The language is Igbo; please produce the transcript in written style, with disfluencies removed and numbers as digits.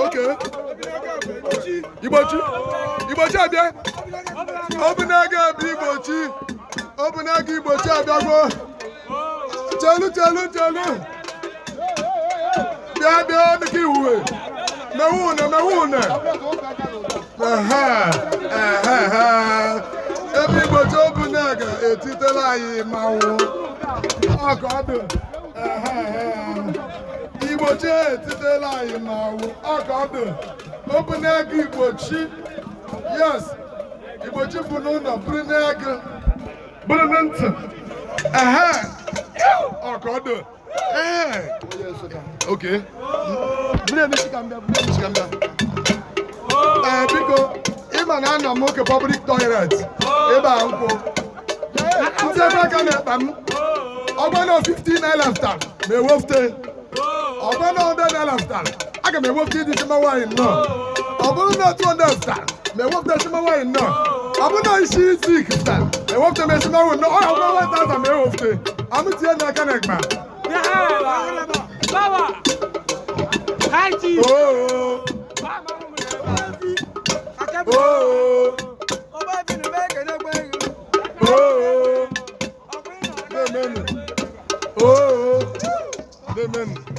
Okay. Igbochi abịa. Obunaga abịa Igbochi. Obunaga Igbochi abịagwo. Chelu. Bịa dịka iwuwe. Mewune. Ebe Igbochi Obunaga etitela anyị mmanwụ. Ọkọdụ. Igbochi etitela anyị mmanwụ. Ọkọdụ. Obunaga Igbochi. Yes. Igbochi bụ n'ụlọ bụrụ n'ego. Bụrụ na ntị. Ọkọdụ. Okay. Biko, ịma na anọ m oke public toilet ebe a nkwụ. Ndị ebe aka na-ekpa m. Ọgbọnọ 15 naira ftal ma ewefute. Ọgbọnọ 100 naira ftal aga m ewefute ịdị sima nwaanyị nnọọ. Ọ bụrụ na 200 ftal ma ewefute sima nwaanyị nnọọ. Ọ bụrụ na isi zik ftal ma ewefute m esima nwaanyị nnọọ. Ọ ya ọgbọ 1000 ma ewefute. Amụ tinye n'aka na ekpa. Oh.